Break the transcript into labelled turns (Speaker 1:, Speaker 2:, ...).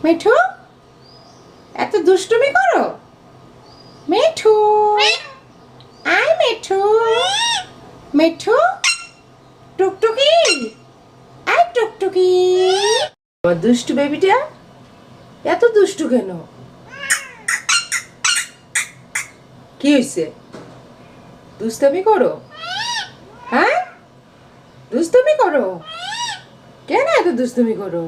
Speaker 1: মিঠু, এত দুষ্টুমি করো? মিঠু, আয় মিঠু। মিঠু, টুকটুকি, আয় টুকটুকি। আমার দুষ্টু বেবিটা এত দুষ্টু কেন? কি হয়েছে? দুষ্টামি করো? হ্যাঁ, দুষ্টুমি করো? কেন এত দুষ্টুমি করো?